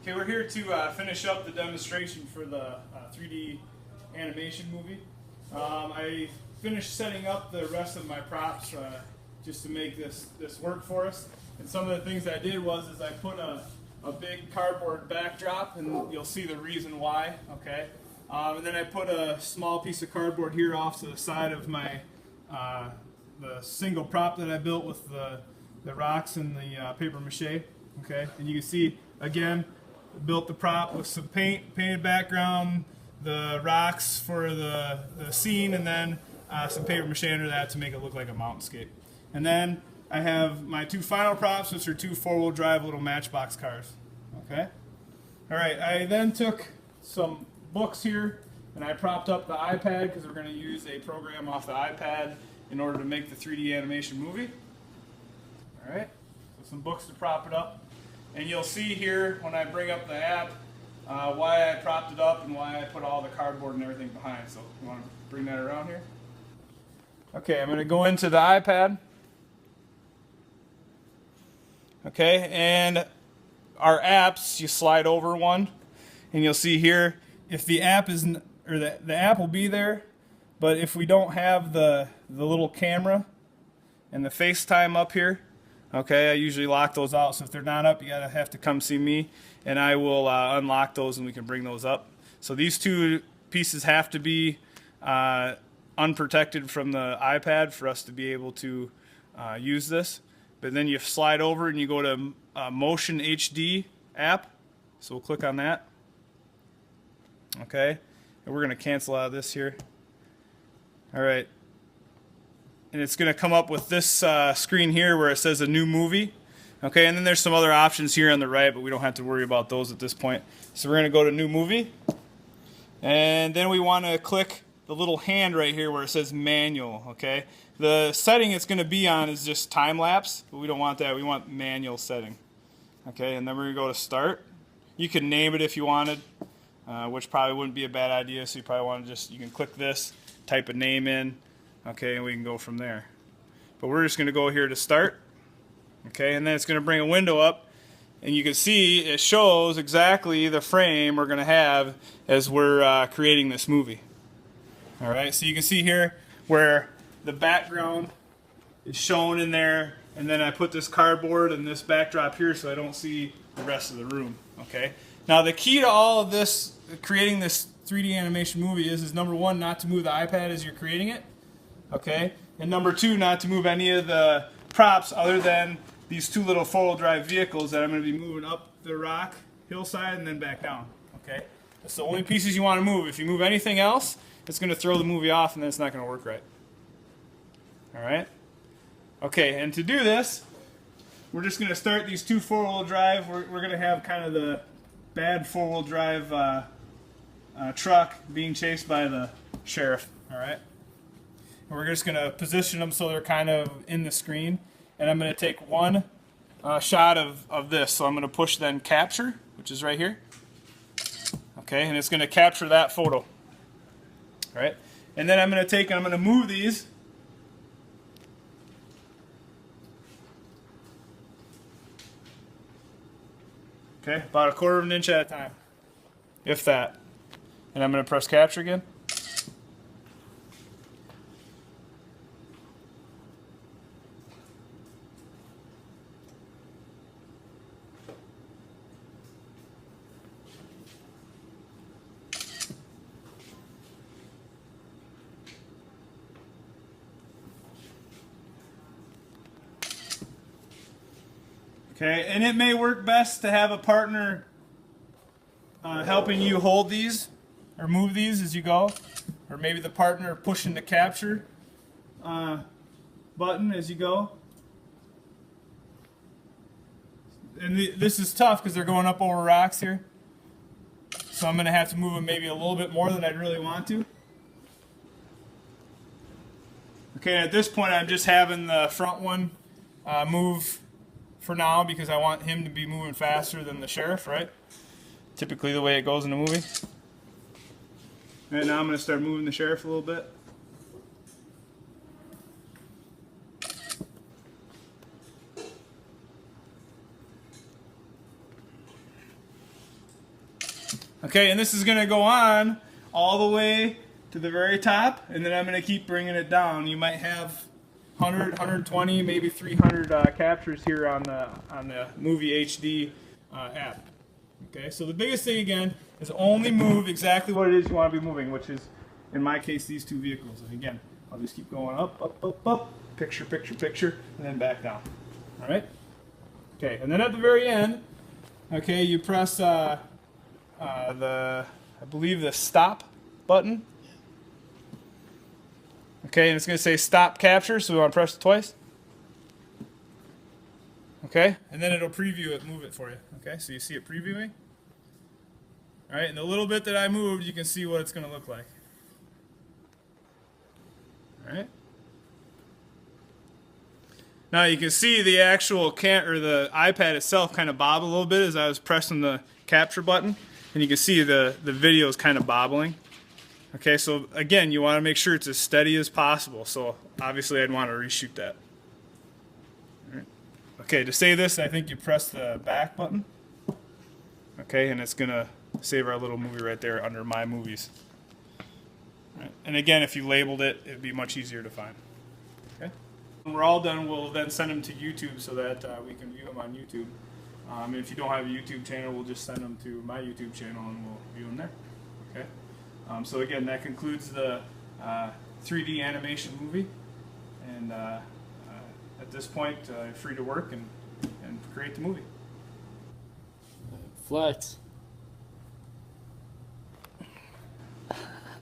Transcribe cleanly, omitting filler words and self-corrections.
Okay, we're here to finish up the demonstration for the 3D animation movie. I finished setting up the rest of my props just to make this work for us. And some of the things I did was I put a big cardboard backdrop, and you'll see the reason why. Okay, and then I put a small piece of cardboard here off to the side of my the single prop that I built with the rocks and the paper mache. Okay, and you can see again, built the prop with some painted background, the rocks for the scene, and then some paper mache under that to make it look like a mountainscape. And then I have my two final props, which are two four-wheel drive little Matchbox cars. Okay. All right. I then took some books here and I propped up the iPad because we're going to use a program off the iPad in order to make the 3D animation movie. All right. So some books to prop it up. And you'll see here when I bring up the app why I propped it up and why I put all the cardboard and everything behind. So you want to bring that around here? Okay, I'm going to go into the iPad. Okay, and our apps, you slide over one, and you'll see here if the app is, or the app will be there, but if we don't have the little camera and the FaceTime up here, okay, I usually lock those out, so if they're not up, you gotta have to come see me, and I will unlock those and we can bring those up. So these two pieces have to be unprotected from the iPad for us to be able to use this. But then you slide over and you go to Motion HD app. So we'll click on that. Okay, and we're going to cancel out of this here. All right. And it's going to come up with this screen here where it says a new movie. Okay, and then there's some other options here on the right, but we don't have to worry about those at this point. So we're going to go to new movie. And then we want to click the little hand right here where it says manual. Okay, the setting it's going to be on is just time lapse, but we don't want that. We want manual setting. Okay, and then we're going to go to start. You can name it if you wanted, which probably wouldn't be a bad idea. So you probably want to you can click this, type a name in, okay, and we can go from there. But we're just going to go here to start. Okay, and then it's going to bring a window up, and you can see it shows exactly the frame we're going to have as we're creating this movie. All right, so you can see here where the background is shown in there, and then I put this cardboard and this backdrop here so I don't see the rest of the room. Okay. Now the key to all of this, creating this 3D animation movie is number one, not to move the iPad as you're creating it. Okay, and number two, not to move any of the props other than these two little four-wheel drive vehicles that I'm going to be moving up the rock hillside and then back down. Okay, that's the only pieces you want to move. If you move anything else, it's going to throw the movie off and then it's not going to work right. All right. Okay, and to do this, we're just going to start these two four-wheel drive. We're going to have kind of the bad four-wheel drive truck being chased by the sheriff. All right. And we're just going to position them so they're kind of in the screen. And I'm going to take one shot of this. So I'm going to push then capture, which is right here. Okay, and it's going to capture that photo. All right. And then I'm going to take and I'm going to move these. Okay, about a quarter of an inch at a time, if that. And I'm going to press capture again. Okay, and it may work best to have a partner helping you hold these or move these as you go, or maybe the partner pushing the capture button as you go. And this is tough because they're going up over rocks here, so I'm going to have to move them maybe a little bit more than I'd really want to. Okay, at this point I'm just having the front one move for now because I want him to be moving faster than the sheriff, right? Typically the way it goes in a movie. And now I'm going to start moving the sheriff a little bit. Okay, and this is going to go on all the way to the very top, and then I'm going to keep bringing it down. You might have 100, 120, maybe 300 captures here on the Movie HD app. Okay, so the biggest thing again is only move exactly what it is you want to be moving, which is, in my case, these two vehicles. And again, I'll just keep going up, up, up, up, picture, picture, picture, and then back down. All right? Okay, and then at the very end, okay, you press I believe the stop button. Okay, and it's going to say stop capture, so we want to press it twice. Okay, and then it'll preview it, move it for you. Okay, so you see it previewing. All right, and the little bit that I moved, you can see what it's going to look like. All right. Now you can see the actual the iPad itself kind of bob a little bit as I was pressing the capture button, and you can see the video is kind of bobbling. Okay, so again, you want to make sure it's as steady as possible. So obviously, I'd want to reshoot that. All right. Okay, to save this, I think you press the back button. Okay, and it's gonna save our little movie right there under My Movies. All right. And again, if you labeled it, it'd be much easier to find. Okay. When we're all done, we'll then send them to YouTube so that we can view them on YouTube. And if you don't have a YouTube channel, we'll just send them to my YouTube channel and we'll view them there. Okay. So again, that concludes the 3D animation movie. And at this point, you're free to work and create the movie. Flex.